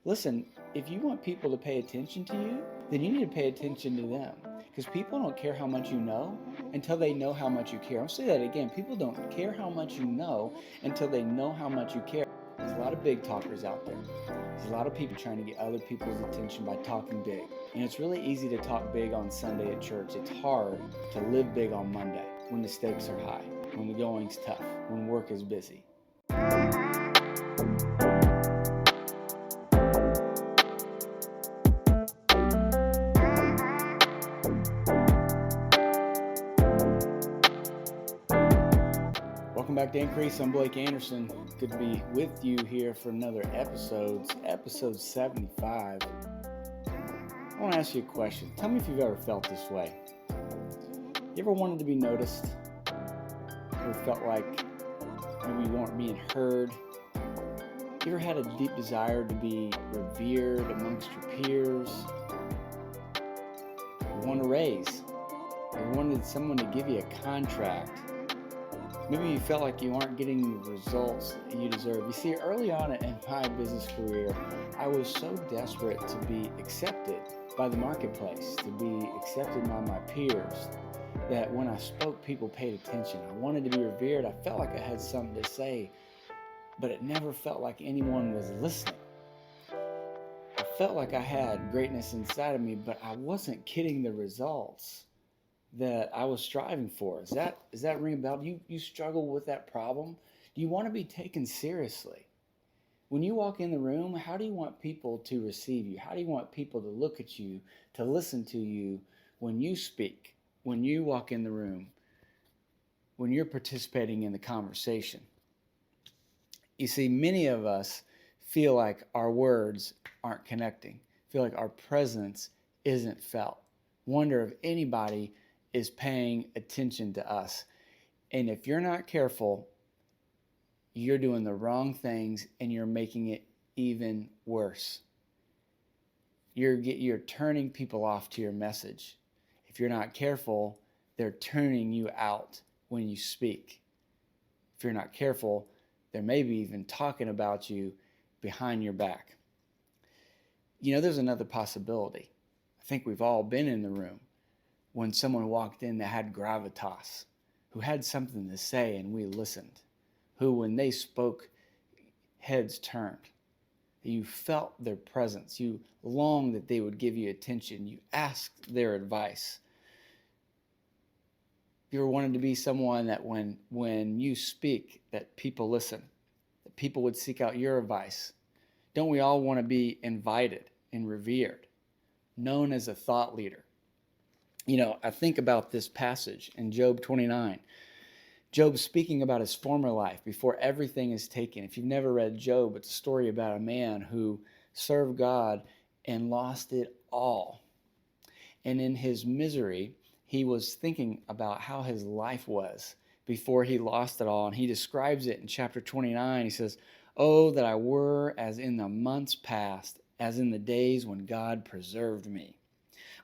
Listen, if you want people to pay attention to you, then you need to pay attention to them. Because people don't care how much you know until they know how much you care. I'll say that again. People don't care how much you know until they know how much you care. There's a lot of big talkers out there. There's a lot of people trying to get other people's attention by talking big. And it's really easy to talk big on Sunday at church. It's hard to live big on Monday when the stakes are high, when the going's tough, when work is busy. Welcome back to Increase. I'm Blake Anderson. Good to be with you here for another episode 75. I want to ask you a question. Tell me if you've ever felt this way. You ever wanted to be noticed? Ever felt like maybe you weren't being heard? You ever had a deep desire to be revered amongst your peers? You want a raise? You wanted someone to give you a contract? Maybe you felt like you aren't getting the results that you deserve. You see, early on in my business career, I was so desperate to be accepted by the marketplace, to be accepted by my peers, that when I spoke, people paid attention. I wanted to be revered. I felt like I had something to say, but it never felt like anyone was listening. I felt like I had greatness inside of me, but I wasn't getting the results that I was striving for. Is that ring a bell? You struggle with that problem? Do you want to be taken seriously? When you walk in the room, how do you want people to receive you? How do you want people to look at you, to listen to you when you speak, when you walk in the room, when you're participating in the conversation? You see, many of us feel like our words aren't connecting, feel like our presence isn't felt. Wonder if anybody is paying attention to us. And if you're not careful, you're doing the wrong things and you're making it even worse. You're turning people off to your message. If you're not careful, they're turning you out when you speak. If you're not careful, they're maybe even talking about you behind your back. You know, there's another possibility. I think we've all been in the room when someone walked in that had gravitas, who had something to say and we listened, who when they spoke, heads turned. You felt their presence. You longed that they would give you attention. You asked their advice. You ever wanted to be someone that when you speak, that people listen, that people would seek out your advice? Don't we all want to be invited and revered, known as a thought leader? You know, I think about this passage in Job 29. Job speaking about his former life before everything is taken. If you've never read Job, it's a story about a man who served God and lost it all. And in his misery, he was thinking about how his life was before he lost it all. And he describes it in chapter 29. He says, "Oh, that I were as in the months past, as in the days when God preserved me,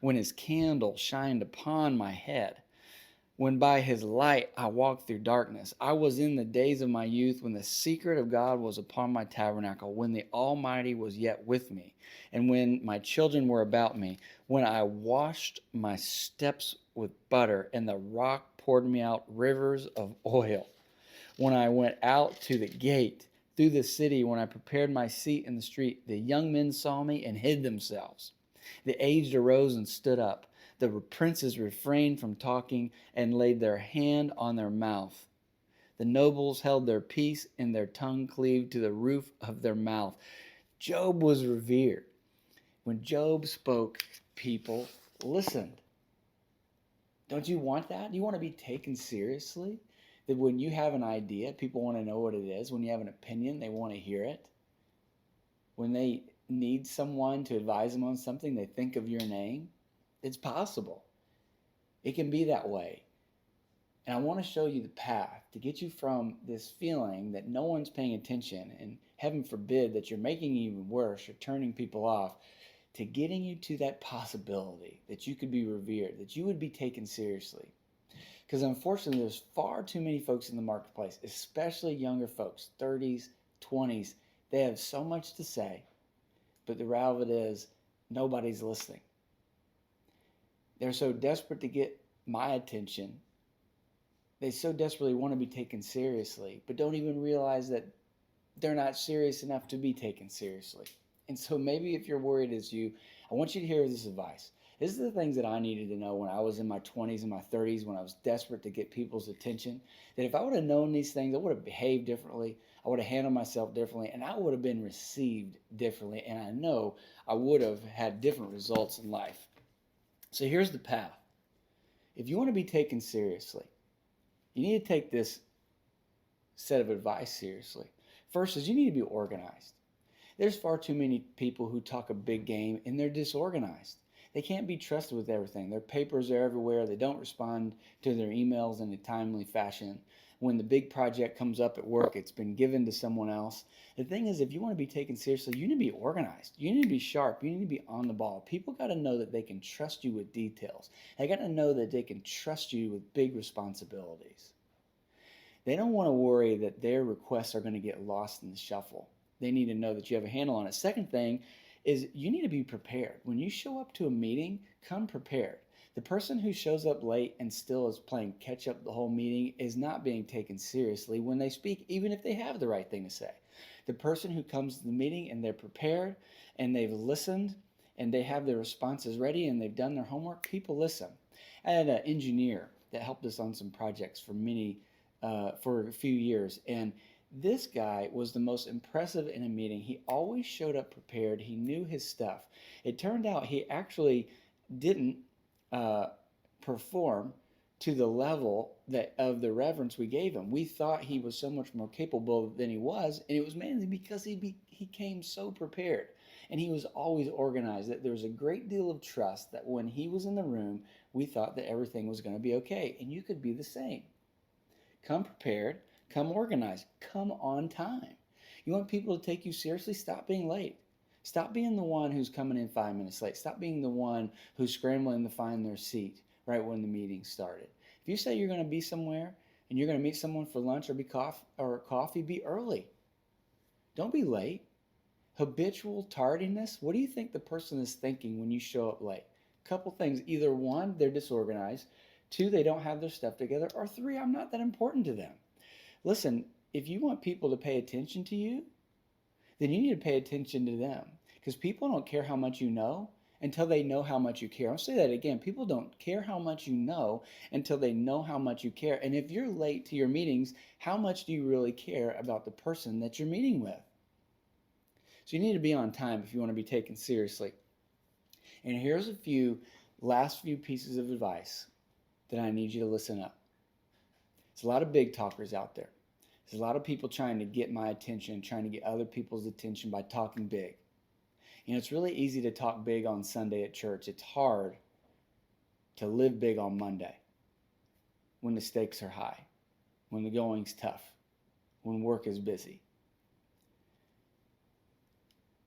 when his candle shined upon my head, when by his light I walked through darkness. I was in the days of my youth, when the secret of God was upon my tabernacle, when the Almighty was yet with me, and when my children were about me, when I washed my steps with butter, and the rock poured me out rivers of oil, when I went out to the gate through the city, when I prepared my seat in the street, the young men saw me and hid themselves. The aged arose and stood up. The princes refrained from talking and laid their hand on their mouth. The nobles held their peace and their tongue cleaved to the roof of their mouth." Job was revered. When Job spoke, people listened. Don't you want that? Do you want to be taken seriously? That when you have an idea, people want to know what it is. When you have an opinion, they want to hear it. When they need someone to advise them on something, they think of your name. It's possible. It can be that way. And I want to show you the path to get you from this feeling that no one's paying attention, and heaven forbid that you're making it even worse, you're turning people off, to getting you to that possibility that you could be revered, that you would be taken seriously. Because unfortunately, there's far too many folks in the marketplace, especially younger folks, 30s, 20s. They have so much to say, but the reality of it is nobody's listening. They're so desperate to get my attention. They so desperately want to be taken seriously, but don't even realize that they're not serious enough to be taken seriously. And so maybe if you're worried as you, I want you to hear this advice. This is the things that I needed to know when I was in my 20s and my 30s, when I was desperate to get people's attention. That if I would have known these things, I would have behaved differently. I would have handled myself differently, and I would have been received differently. And I know I would have had different results in life. So here's the path. If you want to be taken seriously, you need to take this set of advice seriously. First is you need to be organized. There's far too many people who talk a big game and they're disorganized. They can't be trusted with everything. Their papers are everywhere. They don't respond to their emails in a timely fashion. When the big project comes up at work, it's been given to someone else. The thing is, if you want to be taken seriously, you need to be organized. You need to be sharp. You need to be on the ball. People got to know that they can trust you with details. They got to know that they can trust you with big responsibilities. They don't want to worry that their requests are going to get lost in the shuffle. They need to know that you have a handle on it. Second thing is you need to be prepared. When you show up to a meeting, come prepared. The person who shows up late and still is playing catch up the whole meeting is not being taken seriously when they speak, even if they have the right thing to say. The person who comes to the meeting and they're prepared and they've listened and they have their responses ready and they've done their homework, people listen. I had an engineer that helped us on some projects for a few years, and this guy was the most impressive in a meeting. He always showed up prepared. He knew his stuff. It turned out he actually didn't perform to the level of the reverence we gave him. We thought he was so much more capable than he was, and it was mainly because he came so prepared, and he was always organized, that there was a great deal of trust that when he was in the room, we thought that everything was going to be okay, and you could be the same. Come prepared, come organized, come on time. You want people to take you seriously? Stop being late. Stop being the one who's coming in 5 minutes late. Stop being the one who's scrambling to find their seat right when the meeting started. If you say you're going to be somewhere and you're going to meet someone for lunch or coffee, be early. Don't be late. Habitual tardiness, what do you think the person is thinking when you show up late? A couple things. Either one, they're disorganized. Two, they don't have their stuff together. Or three, I'm not that important to them. Listen, if you want people to pay attention to you, then you need to pay attention to them. Because people don't care how much you know until they know how much you care. I'll say that again. People don't care how much you know until they know how much you care. And if you're late to your meetings, how much do you really care about the person that you're meeting with? So you need to be on time if you want to be taken seriously. And here's last few pieces of advice that I need you to listen up. There's a lot of big talkers out there. There's a lot of people trying to get my attention, trying to get other people's attention by talking big. You know, it's really easy to talk big on Sunday at church. It's hard to live big on Monday when the stakes are high, when the going's tough, when work is busy.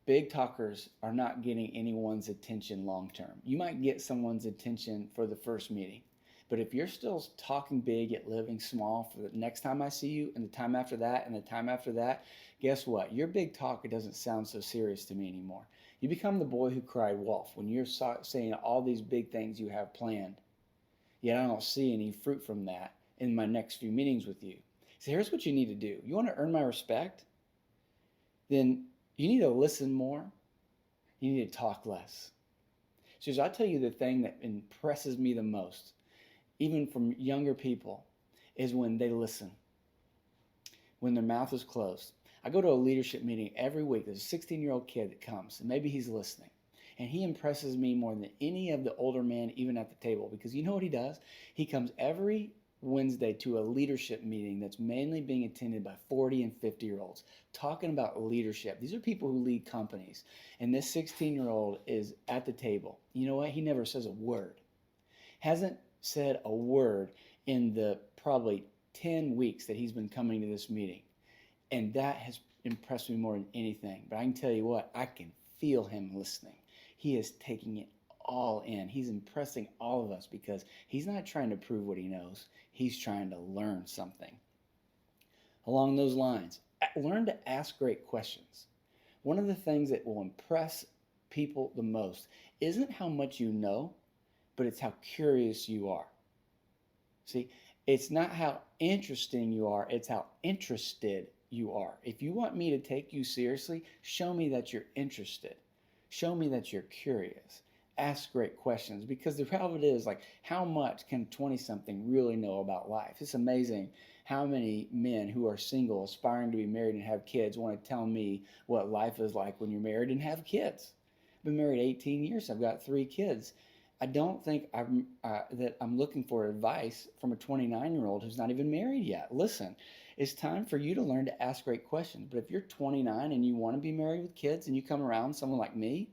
Big talkers are not getting anyone's attention long term. You might get someone's attention for the first meeting. But if you're still talking big yet living small for the next time I see you and the time after that and the time after that, guess what? Your big talk, it doesn't sound so serious to me anymore. You become the boy who cried wolf when you're saying all these big things you have planned. Yet I don't see any fruit from that in my next few meetings with you. So here's what you need to do. You want to earn my respect? Then you need to listen more. You need to talk less. So as I tell you, the thing that impresses me the most, even from younger people, is when they listen, when their mouth is closed. I go to a leadership meeting every week. There's a 16-year-old kid that comes, and maybe he's listening. And he impresses me more than any of the older men, even at the table, because you know what he does? He comes every Wednesday to a leadership meeting that's mainly being attended by 40 and 50-year-olds, talking about leadership. These are people who lead companies. And this 16-year-old is at the table. You know what? He never says a word. Hasn't said a word in the probably 10 weeks that he's been coming to this meeting. And that has impressed me more than anything. But I can tell you what, I can feel him listening. He is taking it all in. He's impressing all of us because he's not trying to prove what he knows. He's trying to learn something. Along those lines, learn to ask great questions. One of the things that will impress people the most isn't how much you know, but it's how curious you are. See, it's not how interesting you are, it's how interested you are. If you want me to take you seriously, show me that you're interested. Show me that you're curious. Ask great questions, because the reality is, like, how much can 20 something really know about life? It's amazing how many men who are single, aspiring to be married and have kids, want to tell me what life is like when you're married and have kids. I've been married 18 years. I've got 3 kids. I don't think that I'm looking for advice from a 29-year-old who's not even married yet. Listen, it's time for you to learn to ask great questions. But if you're 29 and you want to be married with kids and you come around someone like me,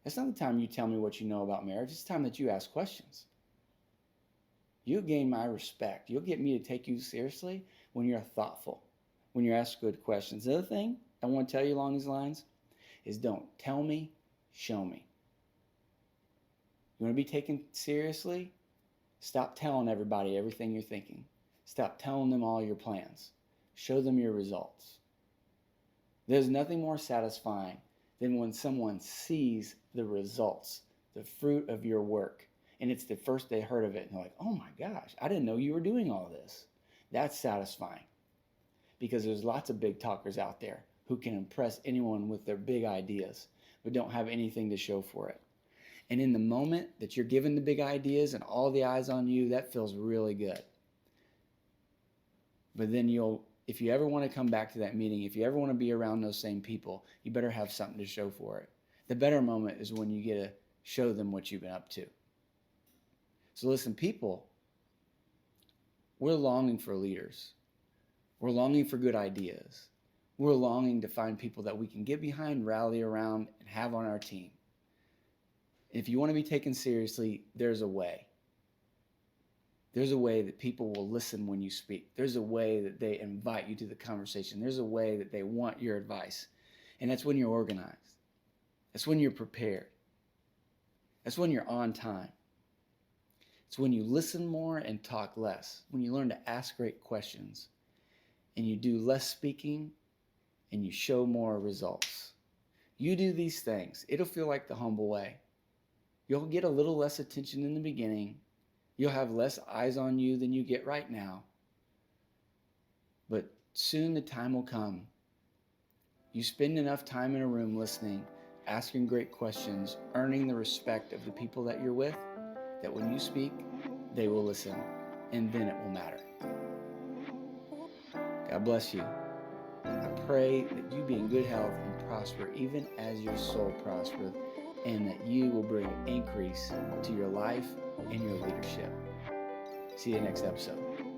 that's not the time you tell me what you know about marriage. It's the time that you ask questions. You'll gain my respect. You'll get me to take you seriously when you're thoughtful, when you ask good questions. The other thing I want to tell you along these lines is, don't tell me, show me. You want to be taken seriously? Stop telling everybody everything you're thinking. Stop telling them all your plans. Show them your results. There's nothing more satisfying than when someone sees the results, the fruit of your work, and it's the first they heard of it, and they're like, oh my gosh, I didn't know you were doing all this. That's satisfying, because there's lots of big talkers out there who can impress anyone with their big ideas, but don't have anything to show for it. And in the moment that you're given the big ideas and all the eyes on you, that feels really good. But then if you ever want to come back to that meeting, if you ever want to be around those same people, you better have something to show for it. The better moment is when you get to show them what you've been up to. So listen, people, we're longing for leaders. We're longing for good ideas. We're longing to find people that we can get behind, rally around, and have on our team. If you want to be taken seriously, there's a way. There's a way that people will listen when you speak. There's a way that they invite you to the conversation. There's a way that they want your advice. And that's when you're organized. That's when you're prepared. That's when you're on time. It's when you listen more and talk less. When you learn to ask great questions and you do less speaking and you show more results. You do these things, it'll feel like the humble way. You'll get a little less attention in the beginning. You'll have less eyes on you than you get right now. But soon the time will come. You spend enough time in a room listening, asking great questions, earning the respect of the people that you're with, that when you speak, they will listen, and then it will matter. God bless you. I pray that you be in good health and prosper even as your soul prospers, and that you will bring increase to your life and your leadership. See you next episode.